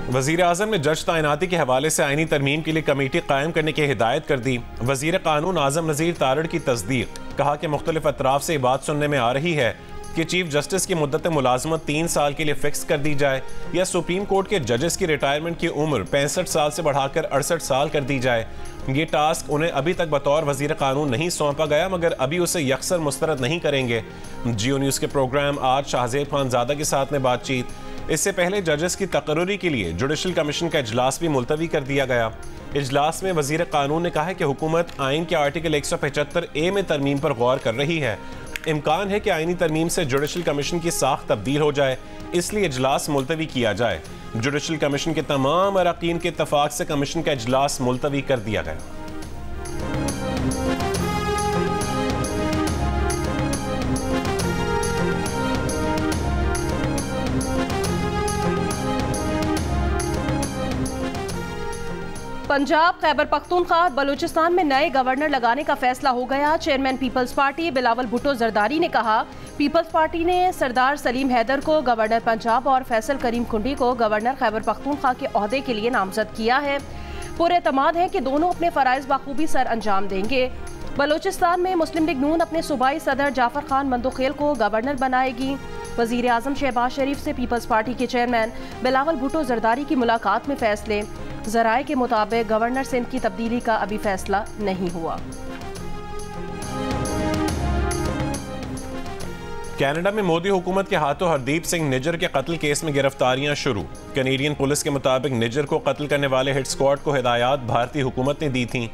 वज़ीर आज़म ने जज तैनाती के हवाले से आईनी तरमीम के लिए कमेटी कायम करने की हिदायत कर दी। वज़ीर कानून आज़म नज़ीर तारड़ की तस्दीक, कहा कि मुख्तलिफ अतराफ से बात सुनने में आ रही है कि चीफ जस्टिस की मुद्दत मुलाजमत 3 साल के लिए फिक्स कर दी जाए या सुप्रीम कोर्ट के जजेस की रिटायरमेंट की उम्र 65 साल से बढ़ाकर 68 साल कर दी जाए। ये टास्क उन्हें अभी तक बतौर वज़ीर कानून नहीं सौंपा गया, मगर अभी उसे यकसर मुस्तरद नहीं करेंगे। जियो न्यूज़ के प्रोग्राम आज शाहजेब खानजादा के साथ में बातचीत। इससे पहले जजेस की तकर्रुरी के लिए जुडिशल कमीशन का इजलास भी मुलतवी कर दिया गया। इजलास में वज़ीर कानून ने कहा है कि हुकूमत आइन के आर्टिकल 175A में तरमीम पर गौर कर रही है। इम्कान है कि आइनी तरमीम से जुडिशल कमीशन की साख तब्दील हो जाए, इसलिए इजलास मुलतवी किया जाए। जुडिशल कमीशन के तमाम अरकान के इत्तफाक से कमीशन का इजलास मुलतवी कर दिया गया। पंजाब, खैबर पख्तूनख्वा और बलूचिस्तान में नए गवर्नर लगाने का फैसला हो गया। Chairman Peoples Party Bilawal Bhutto Zardari ने कहा, पीपल्स पार्टी ने सरदार सलीम हैदर को गवर्नर पंजाब और फैसल करीम खुंडी को गवर्नर खैबर पख्तूनख्वा के ओहदे के लिए नामजद किया है। पूरे एतमाद है कि दोनों अपने फ़राइज़ बखूबी सर अंजाम देंगे। बलूचिस्तान में मुस्लिम लीग नून अपने सूबाई सदर जाफर खान मंदोखेल को गवर्नर बनाएगी। वज़ीर आज़म शहबाज शरीफ से पीपल्स पार्टी के चेयरमैन बिलावल भुट्टो जरदारी की मुलाकात में फैसले। ज़राए के मुताबिक गवर्नर सिंध की तब्दीली का अभी फैसला नहीं हुआ। कनाडा में मोदी हुकूमत के हाथों हरदीप सिंह निज्जर के कत्ल केस में गिरफ्तारियां शुरू। कैनेडियन पुलिस के मुताबिक निज्जर को कत्ल करने वाले हिट स्क्वाड को हिदायत भारतीय हुकूमत ने दी थी।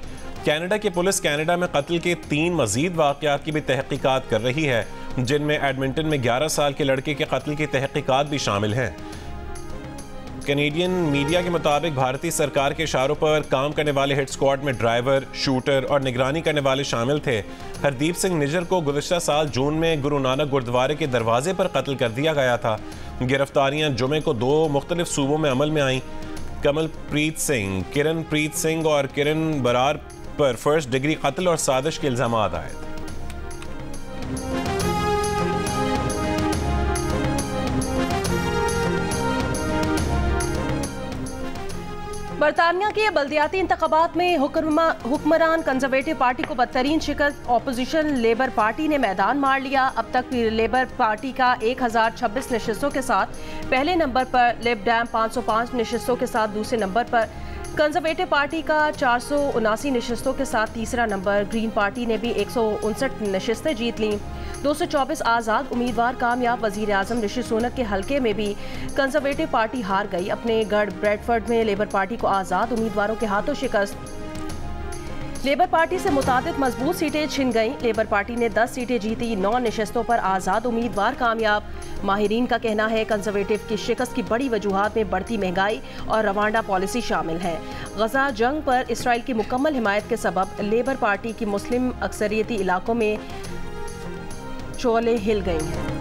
कनाडा की पुलिस कनाडा में कत्ल के 3 मजीद वाक़यात की भी तहकीकात कर रही है, जिनमें एडमिंटन में 11 साल के लड़के के कत्ल की तहकीकात भी शामिल हैं। कैनेडियन मीडिया के मुताबिक भारतीय सरकार के इशारों पर काम करने वाले हिट स्क्वाड में ड्राइवर, शूटर और निगरानी करने वाले शामिल थे। हरदीप सिंह निज्जर को गुज़श्ता साल जून में गुरु नानक गुरुद्वारे के दरवाजे पर कत्ल कर दिया गया था। गिरफ्तारियां जुमे को 2 मुख्तलिफ सूबों में अमल में आईं। कमलप्रीत सिंह, किरणप्रीत सिंह और किरण बरार पर फर्स्ट डिग्री कत्ल और साजिश के इल्ज़ाम आए। बरतानिया के बल्दियाती इंतखाबात में हुक्मरान कंजर्वेटिव पार्टी को बदतरीन शिकस्त। ऑपोजिशन लेबर पार्टी ने मैदान मार लिया। अब तक लेबर पार्टी का 1026 नशिस्तों के साथ पहले नंबर पर, लिब डैम 505 नशिस्तों के साथ दूसरे नंबर पर, कंजर्वेटिव पार्टी का 479 नशिस्तों के साथ तीसरा नंबर। ग्रीन पार्टी ने भी 159 नशिस्तें जीत लीं। 224 आज़ाद उम्मीदवार कामयाब। वज़ीर आज़म ऋषि सुनक के हल्के में भी कंजर्वेटिव पार्टी हार गई। अपने गढ़ ब्रेडफर्ड में लेबर पार्टी को आज़ाद उम्मीदवारों के हाथों शिकस्त। लेबर पार्टी से मुतादिद मजबूत सीटें छिन गईं। लेबर पार्टी ने 10 सीटें जीती। 9 नशिस्तों पर आज़ाद उम्मीदवार कामयाब। माहिरीन का कहना है कंजर्वेटिव की शिकस्त की बड़ी वजूहात में बढ़ती महंगाई और रवांडा पॉलिसी शामिल है। गजा जंग पर इसराइल की मुकम्मल हिमायत के सबब लेबर पार्टी की मुस्लिम अक्सरियती इलाकों में चोलें हिल गई हैं।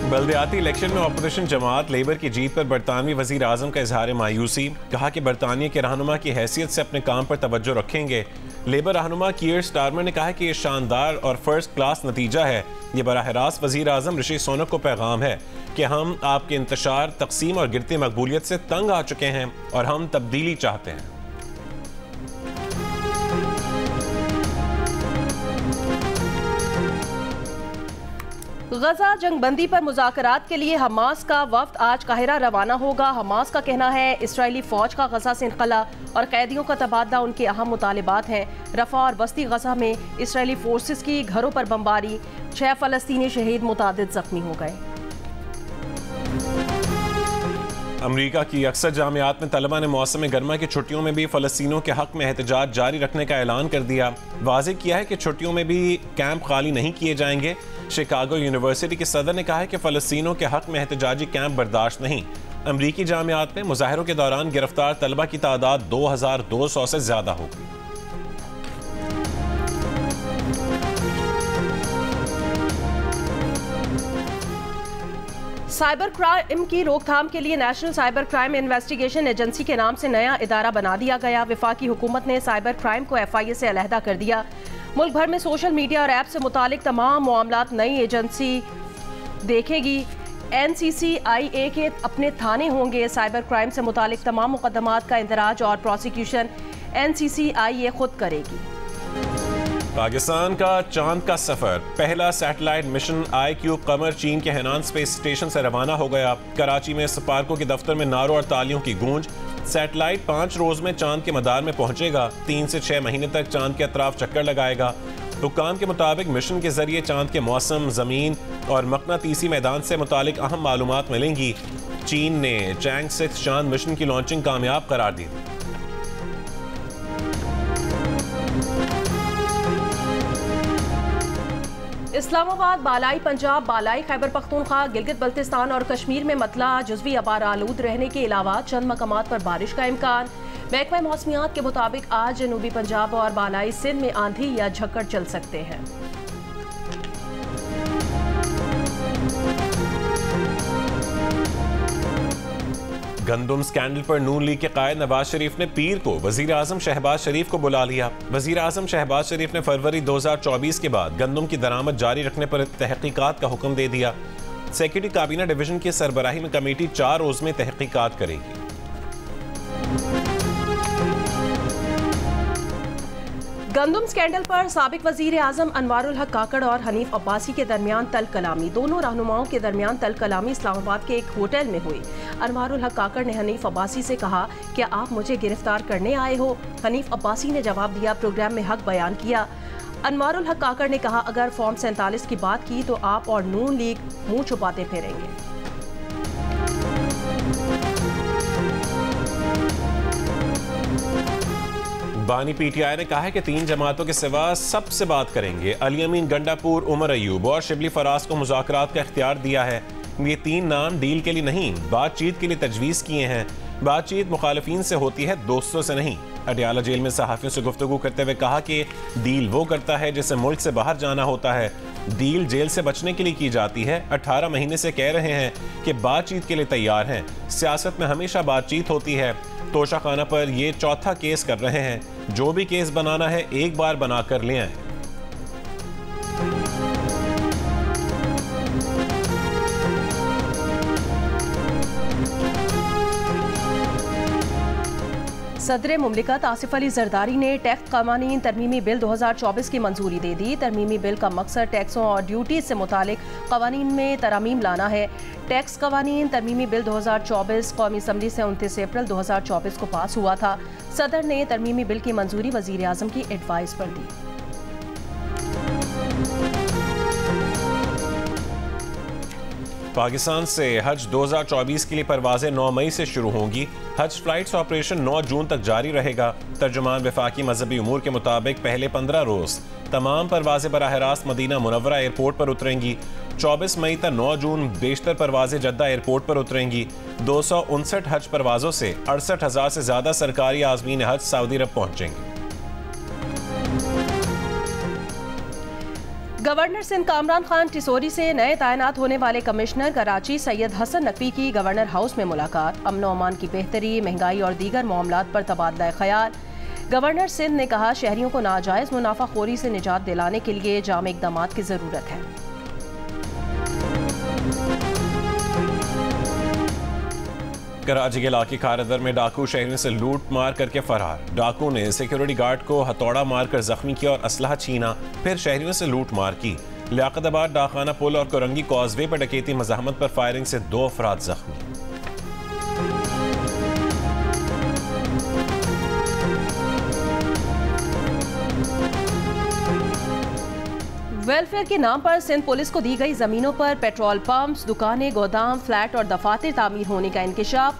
बल्दियाती इलेक्शन में अपोजिशन जमात लेबर की जीत पर बरतानवी वज़ीर आज़म का इजहार मायूसी। कहा कि बरतानिया के रहनुमा की हैसियत से अपने काम पर तवज्जो रखेंगे। लेबर रहनुमा कीयर स्टारमर ने कहा कि यह शानदार और फर्स्ट क्लास नतीजा है। ये बराह रास्त वज़ीर आज़म ऋषि सुनक को पैगाम है कि हम आपके इंतशार, तकसीम और गिरती मकबूलियत से तंग आ चुके हैं और हम तब्दीली चाहते हैं। गजा जंगबंदी पर मुज़ाकरात के लिए हमास का वफ्द आज काहिरा रवाना होगा। हमास का कहना है इसराइली फ़ौज का गजा से इनखला और कैदियों का तबादला उनके अहम मुतालिबात हैं। रफ़ा और बस्ती गजा में इसराइली फोर्सेस की घरों पर बमबारी, 6 फ़लस्तीनी शहीद, मुतादिद ज़ख्मी हो गए। अमरीका की अक्सर जामियात में तलबा ने मौसम गर्मा की छुट्टियों में भी फ़लस्तीनियों के हक़ में एहतजाज जारी रखने का ऐलान कर दिया। वाज़ेह किया है कि छुट्टियों में भी कैंप खाली नहीं किए जाएंगे। शिकागो यूनिवर्सिटी के सदर ने कहा है कि फ़लस्तीनियों के हक़ में एहतजाजी कैंप बर्दाश्त नहीं। अमरीकी जामियात में मुजाहिरों के दौरान गिरफ्तार तलबा की तादाद 2200 से ज़्यादा होगी। साइबर क्राइम की रोकथाम के लिए national cyber crime investigation agency के नाम से नया इदारा बना दिया गया। वफाकी हुकूमत ने साइबर क्राइम को FIA से अलहदा कर दिया। मुल्क भर में सोशल मीडिया और ऐप से मुतालिक तमाम मामलात नई एजेंसी देखेगी। NCCIA के अपने थाने होंगे, साइबर क्राइम से मुतालिक तमाम मुकदमात का इंदराज और प्रोसिक्यूशन NCCIA खुद करेगी। पाकिस्तान का चांद का सफर, पहला सैटेलाइट मिशन IQ कमर चीन के हैनान स्पेस स्टेशन से रवाना हो गया। कराची में स्पार्को के दफ्तर में नारों और तालियों की गूंज। सैटेलाइट 5 रोज में चांद के मदार में पहुंचेगा। 3 से 6 महीने तक चांद के अतराफ चक्कर लगाएगा। हुक्काम के मुताबिक मिशन के जरिए चांद के मौसम, जमीन और मकनातीसी मैदान से मुतालिक अहम मालूमात मिलेंगी। चीन ने चैंग 6 चांद मिशन की लॉन्चिंग कामयाब करार दी। इस्लामाबाद, बालाई पंजाब, बालाई खैबर पख्तूनख्वा, गिलगित बल्तिस्तान और कश्मीर में मतला जुज़वी आबार आलूद रहने के अलावा चंद मकामात पर बारिश का इम्कान। महकमा मौसमियात के मुताबिक आज जनूबी पंजाब और बालाई सिंध में आंधी या झक्कड़ चल सकते हैं। गंदुम स्कैंडल पर नून लीग के कायद नवाज शरीफ ने पीर को वजीर आजम शहबाज शरीफ को बुला लिया। वजीर आजम शहबाज शरीफ ने फरवरी 2024 के बाद गंदुम की दरामद जारी रखने पर तहकीकात का हुक्म दे दिया। सेक्रेटरी काबीना डिवीजन की सरबराही में कमेटी 4 रोज में तहकीकात करेगी। गंदुम स्कैंडल पर साबिक वजीर आजम अनवारुल हक काकड़ और हनीफ अब्बासी के दरमियान तल कलामी। दोनों रहनुमाओं के दरमियान तल कलामी इस्लामाबाद के एक होटल में हुई। अनवारुल हक काकड़ ने हनीफ अब्बासी से कहा, क्या आप मुझे गिरफ्तार करने आए हो? हनीफ अब्बासी ने जवाब दिया, प्रोग्राम में हक बयान किया। अनवारुल हक काकड़ ने कहा, अगर फॉर्म 47 की बात की तो आप और नून लीग मुंह छुपाते फिरेंगे। बानी PTI ने कहा है कि 3 जमातों के सिवा सबसे बात करेंगे। अली अमीन गंडापुर, उमर अयूब और शिबली फराज को मुज़ाकरात का इख्तियार दिया है। ये 3 नाम डील के लिए नहीं, बातचीत के लिए तजवीज़ किए हैं। बातचीत मुखालिफिन से होती है, दोस्तों से नहीं। अडियाला जेल में सहाफ़ियों से गुफ्तगू करते हुए कहा कि डील वो करता है जिसे मुल्क से बाहर जाना होता है। डील जेल से बचने के लिए की जाती है। 18 महीने से कह रहे हैं कि बातचीत के लिए तैयार हैं। सियासत में हमेशा बातचीत होती है। तोशा खाना पर ये 4था केस कर रहे हैं। जो भी केस बनाना है एक बार बनाकर ले आए। सदर मुमलिकत आसिफ अली जरदारी ने टैक्स कवानीन तरमीमी बिल 2024 की मंजूरी दे दी। तरमीमी बिल का मकसद टैक्सों और ड्यूटी से मुतालिक कवानीन में तरामीम लाना है। टैक्स कवानीन तरमीमी बिल 2024 कौमी असम्बली से 29 अप्रैल 2024 को पास हुआ था। सदर ने तरमीमी बिल की मंजूरी वजीर आजम की एडवाइस पर दी। पाकिस्तान से हज 2024 के लिए परवाजें 9 मई से शुरू होंगी। हज फ्लाइट्स ऑपरेशन 9 जून तक जारी रहेगा। तर्जुमान वफाकी मजहबी उमूर के मुताबिक पहले 15 रोज तमाम परवाजें बराह रास्त मदीना मुनव्वरा एयरपोर्ट पर उतरेंगी। 24 मई तक 9 जून बेशतर परवाजें जद्दा एयरपोर्ट पर उतरेंगी। 259 हज परवाजों से 68,000 से ज्यादा सरकारी आज़मीन हज सऊदी अरब पहुंचेंगे। गवर्नर सिंध कामरान खान टिसोरी से नए तैनात होने वाले कमिश्नर कराची सैयद हसन नकवी की गवर्नर हाउस में मुलाकात। अमन व अमान की बेहतरी, महंगाई और दीगर मामलात पर तबादला ख्याल। गवर्नर सिंध ने कहा, शहरियों को नाजायज मुनाफाखोरी से निजात दिलाने के लिए जाम इक़दामात की जरूरत है। कराची के इलाके खारदर में डाकू शहरियों से लूट मार करके फरार। डाकू ने सिक्योरिटी गार्ड को हथौड़ा मारकर जख्मी किया और असलहा छीना, फिर शहरियों से लूट मार की। लियाकताबाद डाखाना पुल और कोरंगी कॉजवे पर डकैती मज़ाहमत पर फायरिंग से 2 अफराद जख्मी। वेलफेयर के नाम पर सिंध पुलिस को दी गई जमीनों पर पेट्रोल पंप्स, दुकानें, गोदाम, फ्लैट और दफातर तामीर होने का इंकशाफ।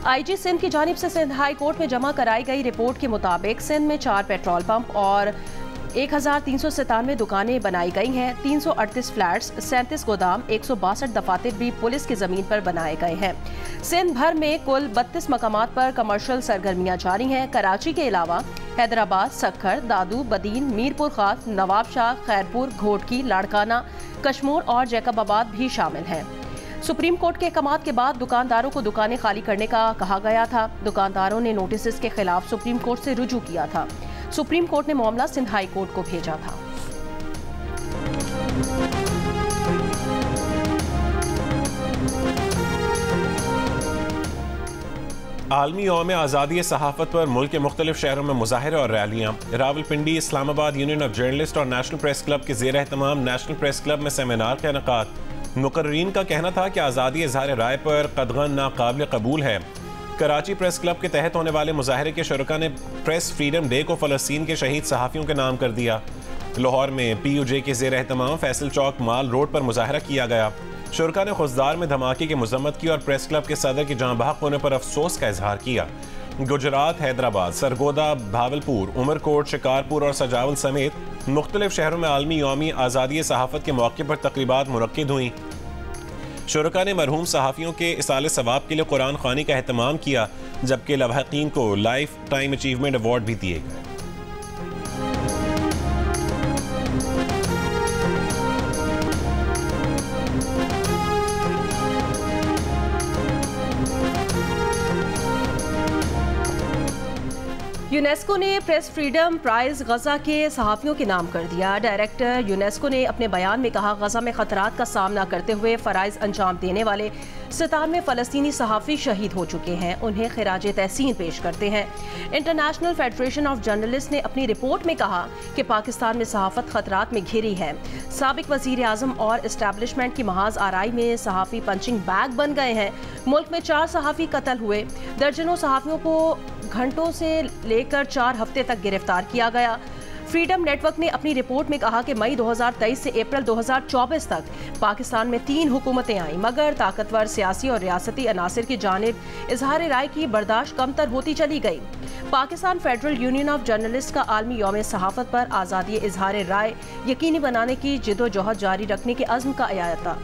IG सिंध की जानिब से सिंध हाई कोर्ट में जमा कराई गई रिपोर्ट के मुताबिक सिंध में 4 पेट्रोल पंप और 1397 दुकानें बनाई गई हैं। 338 फ्लैट्स, 37 गोदाम, 162 दफातर भी पुलिस की जमीन पर बनाए गए हैं। सिंध भर में कुल 32 मकामात पर कमर्शियल सरगर्मियां जारी हैं। कराची के अलावा हैदराबाद, सक्खर, दादू, बदीन, मीरपुर खास, नवाबशाह, खैरपुर, घोटकी, लाड़काना, कश्मूर और जैकबाबाद भी शामिल हैं। सुप्रीम कोर्ट के अहकामात के बाद दुकानदारों को दुकानें खाली करने का कहा गया था। दुकानदारों ने नोटिस के खिलाफ सुप्रीम कोर्ट से रुजू किया था। सुप्रीम कोर्ट ने मामला सिंध हाई कोर्ट को भेजा था। आलमी यौम आज़ादी सहाफ़त पर मुल्क के मुख्तलिफ शहरों में मुज़ाहरे और रैलियाँ। Rawalpindi, Islamabad union of journalist और नेशनल प्रेस क्लब के ज़ेर एहतमाम नेशनल प्रेस क्लब में सेमिनार का इनेकाद। मुकर्रीन का कहना था कि आज़ादी इज़हार राय पर कदगन नाकाबिल कबूल है। कराची प्रेस क्लब के तहत होने वाले मुज़ाहरे के शुरका ने प्रेस फ्रीडम डे को फ़लस्तीन के शहीद सहाफ़ियों के नाम कर दिया। लाहौर में PUJ के ज़ेर एहतमाम फैसल चौक माल रोड पर मुज़ाहरा किया गया। शुरका ने खुशदार में धमाके की मजम्मत की और प्रेस क्लब के सदर की जाँ बहक होने पर अफसोस का इजहार किया। गुजरात, हैदराबाद, सरगोदा, भावलपुर, उमरकोट, शिकारपुर और सजावल समेत मुख्तलिफ शहरों में आलमी यौमी आज़ादी सहाफ़त के मौके पर तकरीबात मुनक्किद हुई। शुरका ने मरहूम सहाफ़ियों के इसाले सवाब के लिए कुरान ख़वानी का एहतमाम किया, जबकि लवाहिकीन को लाइफ टाइम अचीवमेंट अवार्ड भी दिए गए। यूनेस्को ने प्रेस फ्रीडम प्राइज गजा के सहाफ़ियों के नाम कर दिया। डायरेक्टर यूनेस्को ने अपने बयान में कहा, गजा में खतरात का सामना करते हुए फ़राइज़ अंजाम देने वाले 97 फ़लस्तीनी सहाफ़ी शहीद हो चुके हैं। उन्हें खिराज तहसीन पेश करते हैं। इंटरनेशनल फेडरेशन ऑफ जर्नलिस्ट ने अपनी रिपोर्ट में कहा कि पाकिस्तान में सहाफ़त खतरात में घिरी है। साबिक वज़ीर आज़म और इस्टेब्लिशमेंट की महाज आराई में सहाफ़ी पंचिंग बैग बन गए हैं। मुल्क में 4 सहाफ़ी कत्ल हुए। दर्जनों सहाफ़ियों को घंटों से लेकर 4 हफ्ते तक गिरफ्तार किया गया। फ्रीडम नेटवर्क ने अपनी रिपोर्ट में कहा कि मई 2023 से अप्रैल 2024 तक पाकिस्तान में 3 हुकूमतें आईं, मगर ताकतवर सियासी और रियासती अनासिर की जानिब इजहार राय की बर्दाश्त कमतर होती चली गई। Pakistan federal union of journalist का आलमी यौम सहाफ़त पर आज़ादी इजहार राय यकीनी बनाने की जिद्दोजहद जारी रखने के अज़्म का अयाता।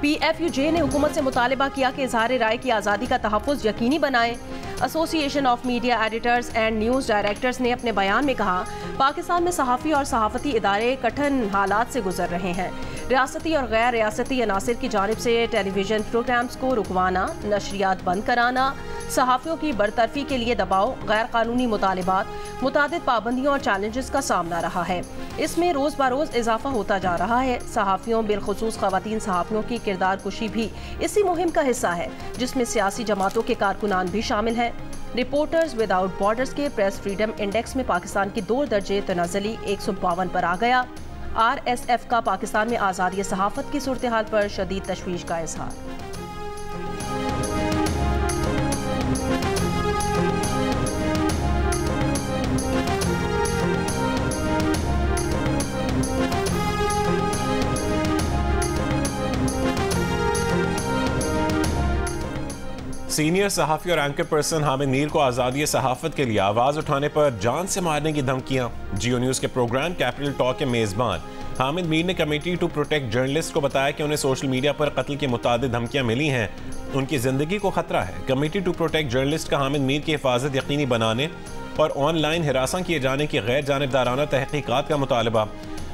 PFUJ ने हुकूमत से मुतालबा किया कि इजहार राय की आज़ादी का तहफ़्फ़ुज़ यकीनी बनाएं। Association of media editors and news directors ने अपने बयान में कहा, पाकिस्तान में सहाफ़ी और सहाफ़ती इदारे कठिन हालात से गुजर रहे हैं। रियासती और गैर रियासती अनासिर की जानिब से टेलीविज़न प्रोग्राम्स को रुकवाना, नशरियात बंद कराना, सहाफ़ियों की बरतरफी के लिए दबाव, गैर कानूनी मुतालिबात, मुतादिद पाबंदियों और चैलेंजेस का सामना रहा है। इसमें रोज़ बरोज़ इजाफा होता जा रहा है। सहाफ़ियों, बिलखुसूस ख़वातीन सहाफ़ियों की किरदार कुशी भी इसी मुहिम का हिस्सा है, जिसमें सियासी जमातों के कारकुनान भी शामिल हैं। रिपोर्टर्स विदाउट बॉर्डर्स के प्रेस फ्रीडम इंडेक्स में पाकिस्तान की 2 दर्जे तनाज़ली 152 पर आ गया। RSF का पाकिस्तान में आज़ादी सहाफ़त की सूरत हाल पर शदीद तशवीश का इज़हार। सीनियर सहाफ़ी और एंकर पर्सन हामिद मीर को आज़ादी सहाफ़त के लिए आवाज़ उठाने पर जान से मारने की धमकियाँ। जियो न्यूज़ के प्रोग्राम कैपिटल टॉक के मेज़बान हामिद मीर ने कमेटी टू प्रोटेक्ट जर्नलिस्ट को बताया कि उन्हें सोशल मीडिया पर कत्ल की मुतादिद धमकियाँ मिली हैं, उनकी ज़िंदगी को खतरा है। कमेटी टू प्रोटेक्ट जर्नलिस्ट का हामिद मीर की हिफाजत यकीनी बनाने और ऑनलाइन हिरासत किए जाने की गैर जानिबदाराना तहकीकात का मुतालबा।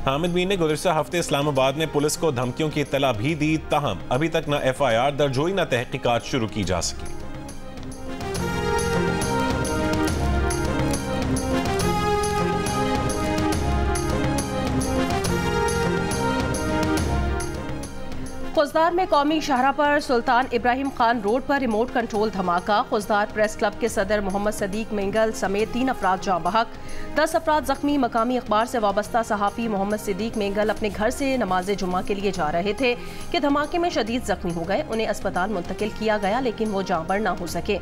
हामिद मीर ने गुज़श्ता हफ्ते इस्लामाबाद में पुलिस को धमकियों की इत्तला भी दी, ताहम अभी तक न FIR दर्ज हुई न तहकीकात शुरू की जा सकी। खुजदार में कौमी शाहरा पर सुल्तान इब्राहिम खान रोड पर रिमोट कंट्रोल धमाका। खुजदार प्रेस क्लब के सदर मोहम्मद सदीक मेंगल समेत 3 अफराद जाँ बहक, 10 अफराद जख्मी। मकामी अखबार से वाबस्ता सहाफ़ी मोहम्मद सदीक मेंगल अपने घर से नमाज जुमा के लिए जा रहे थे कि धमाके में शदीद जख्मी हो गए। उन्हें अस्पताल मुंतकिल किया गया, लेकिन वो जाँबर न हो सके।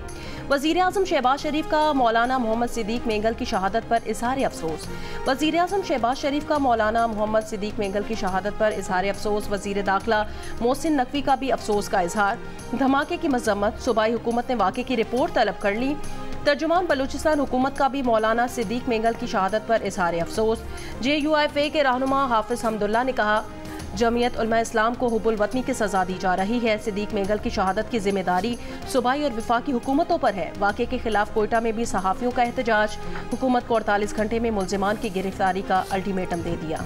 वज़ीर आज़म शहबाज शरीफ का मौलाना मोहम्मद सदीक मेंगल की शहादत पर इजहार अफसोस। वज़ीर आज़म शहबाज शरीफ का मौलाना मोहम्मद सदीक मेंगल की शहादत पर इजहार अफसोस। वज़ीर दाखिला मोहसिन नकवी का भी अफसोस का इजहार। धमाके की मजम्मत। सूबाई हुकूमत ने वाक़े की रिपोर्ट तलब कर ली। तर्जुमान बलूचिस्तान हुकूमत का भी मौलाना सिद्दीक मेंगल की शहादत पर इजहार अफसोस। JUIFA के रहनुमा हाफिज हमदुल्ला ने कहा, जमीयत उलमा इस्लाम को हुब्बुल वतनी की सजा दी जा रही है। सिद्दीक मेंगल की शहादत की जिम्मेदारी सूबाई और वफाकी हुकूमतों पर है। वाक़े के खिलाफ कोयटा में भी सहाफ़ियों का एहतजाज। हुकूमत को 48 घंटे में मुल्ज़िमान की गिरफ्तारी का अल्टीमेटम दे दिया।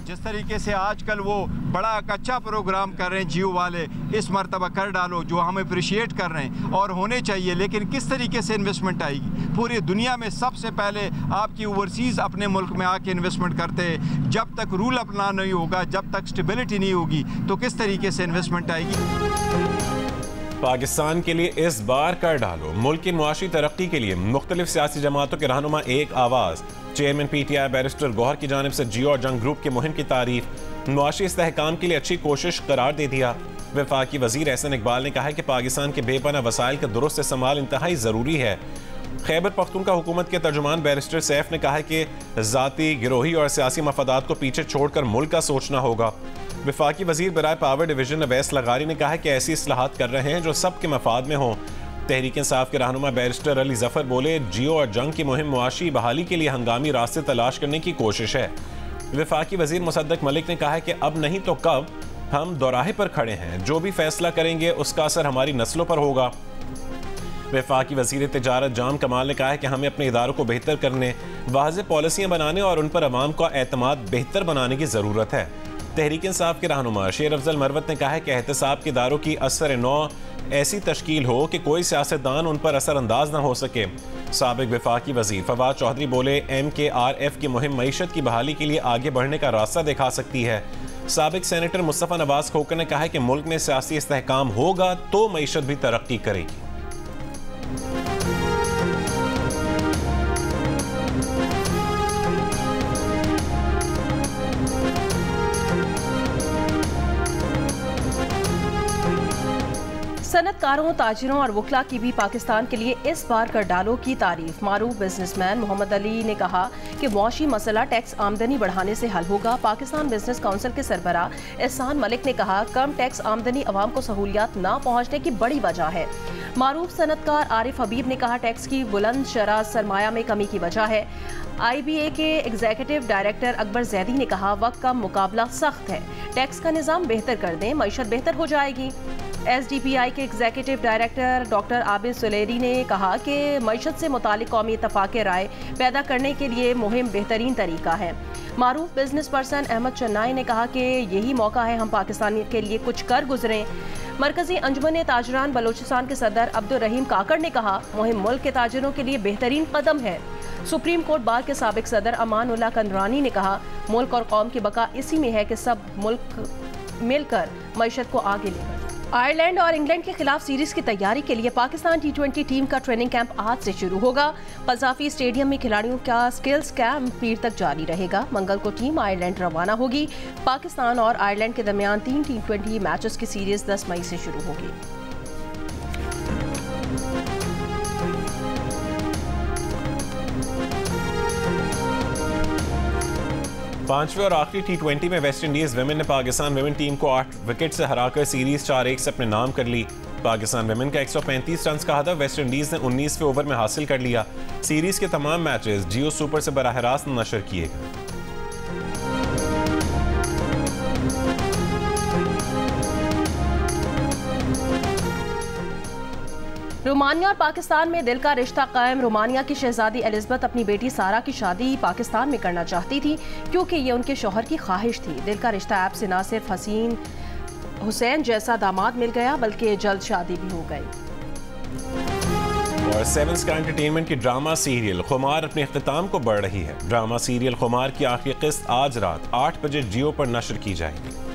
जिस तरीके से आजकल वो बड़ा अच्छा प्रोग्राम कर रहे हैं जियो वाले, इस मरतबा कर डालो, जो हम अप्रिशिएट कर रहे हैं और होने चाहिए, लेकिन किस तरीके से इन्वेस्टमेंट आएगी? पूरी दुनिया में सबसे पहले आपकी ओवरसीज़ अपने मुल्क में आके इन्वेस्टमेंट करते हैं। जब तक रूल अपना नहीं होगा, जब तक स्टेबिलिटी नहीं होगी, तो किस तरीके से इन्वेस्टमेंट आएगी? पाकिस्तान के लिए इस बार कर डालो। मुल्क की मुआशी तरक्की के लिए मुख्तलिफ सियासी जमातों के रहनुमा एक आवाज़। चेयरमैन PTI बैरिस्टर गौहर की जानिब से जियो और जंग ग्रुप की मुहिम की तारीफ मुआशी इस्तेहकाम के लिए अच्छी कोशिश करार दे दिया। वफाकी वजीर एहसन इकबाल ने कहा है कि पाकिस्तान के बेपनाह वसाइल का दुरुस्त इस्तेमाल इंतहाई ज़रूरी है। खैबर पख्तूनख्वा हुकूमत के तर्जुमान बैरिस्टर सैफ ने कहा है कि ज़ाती, गिरोही और सियासी मफादात को पीछे छोड़कर मुल्क का सोचना होगा। वफाकी वजीर बराए पावर डिवीजन अवैस लगारी ने कहा है कि ऐसी इस्लाहात कर रहे हैं जो सबके मफाद में हों। तहरीक इंसाफ के रहनुमा बैरिस्टर अली जफर बोले, जियो और जंग की मुहिम मुआशी बहाली के लिए हंगामी रास्ते तलाश करने की कोशिश है। वफाकी वजीर मुसद्दक मलिक ने कहा है कि अब नहीं तो कब हम दोराहे पर खड़े हैं। जो भी फैसला करेंगे उसका असर हमारी नस्लों पर होगा। वफाकी वजीर तिजारत जाम कमाल ने कहा है कि हमें अपने इदारों को बेहतर करने, वाज़ेह पॉलिसियाँ बनाने और उन पर अवाम का एतमाद बेहतर बनाने की ज़रूरत है। तहरीक इंसाफ के रहनुमा शेर अफजल मरवत ने कहा है कि एहतसाब के इदारों की असर नौ ऐसी तश्कील हो कि कोई सियासतदान उन पर असरअंदाज न हो सके। साबिक वफाकी वजीर फवाद चौधरी बोले, MKRF की मुहिम मईशत की बहाली के लिए आगे बढ़ने का रास्ता दिखा सकती है। साबिक सेनेटर मुस्तफ़ा नवाज खोकर ने कहा है कि मुल्क में सियासी इस्तेहकाम होगा तो मईशत भी तरक्की करेगी। सनतकारों, ताजिरों और वकला की भी पाकिस्तान के लिए इस बार कर डालो की तारीफ। मारूफ बिजनेसमैन मोहम्मद अली ने कहा कि मुआशी मसला टैक्स आमदनी बढ़ाने से हल होगा। पाकिस्तान बिजनेस काउंसिल के सरबराह एहसान मलिक ने कहा, कम टैक्स आमदनी अवाम को सहूलियात ना पहुँचने की बड़ी वजह है। मारूफ सनतकार आरिफ हबीब ने कहा, टैक्स की बुलंद शरह सरमाया में कमी की वजह है। IBA के एग्जीक्यूटिव डायरेक्टर अकबर जैदी ने कहा, वक्त का मुकाबला सख्त है, टैक्स का निज़ाम बेहतर कर दें, मईशत बेहतर हो जाएगी। SDPI के एग्जीक्यूटिव डायरेक्टर डॉक्टर आबिद सुलेरी ने कहा कि मईशत से मुतालिक कौमी इत्तफाक राय पैदा करने के लिए मुहिम बेहतरीन तरीका है। मारूफ बिजनेस पर्सन अहमद चन्नाई ने कहा कि यही मौका है हम पाकिस्तान के लिए कुछ कर गुजरें। मरकजी अंजुमन ताजरान बलोचिस्तान के सदर अब्दुल रहीम काकड़ ने कहा, मुहिम मुल्क के ताजिरों के लिए बेहतरीन कदम है। सुप्रीम कोर्ट बार के साबिक सदर अमान उल्लाह कंदरानी ने कहा, मुल्क और कौम की बका इसी में है कि सब मुल्क मिलकर मईशत को आगे लेकर। आयरलैंड और इंग्लैंड के खिलाफ सीरीज की तैयारी के लिए पाकिस्तान T20 टीम का ट्रेनिंग कैंप आज से शुरू होगा। कज़ाफी स्टेडियम में खिलाड़ियों का स्किल्स कैंप पीर तक जारी रहेगा। मंगल को टीम आयरलैंड रवाना होगी। पाकिस्तान और आयरलैंड के दरमियान 3 T20 मैचेस की सीरीज 10 मई से शुरू होगी। पांचवें और आखिरी T20 में वेस्ट इंडीज विमेन ने पाकिस्तान विमेन टीम को 8 विकेट से हराकर सीरीज 4-1 से अपने नाम कर ली। पाकिस्तान विमेन का 135 रन का हदफ वेस्ट इंडीज ने 19वें ओवर में हासिल कर लिया। सीरीज के तमाम मैचेस जियो सुपर से बराह रास्त नशर किए गए। रोमानिया और पाकिस्तान में दिल का रिश्ता कायम। रोमानिया की शहजादी एलिजबेथ अपनी बेटी सारा की शादी पाकिस्तान में करना चाहती थी क्योंकि ये उनके शौहर की ख्वाहिश थी। दिल का रिश्ता ऐप से न सिर्फ हसीन हुसैन जैसा दामाद मिल गया बल्कि जल्द शादी भी हो गई। और 7 स्काई एंटरटेनमेंट की ड्रामा सीरियल खुमार अपने इख्तिताम को बढ़ रही है। ड्रामा सीरियल खुमार की आखिरी किस्त आज रात 8 बजे जियो पर नशर की जाएगी।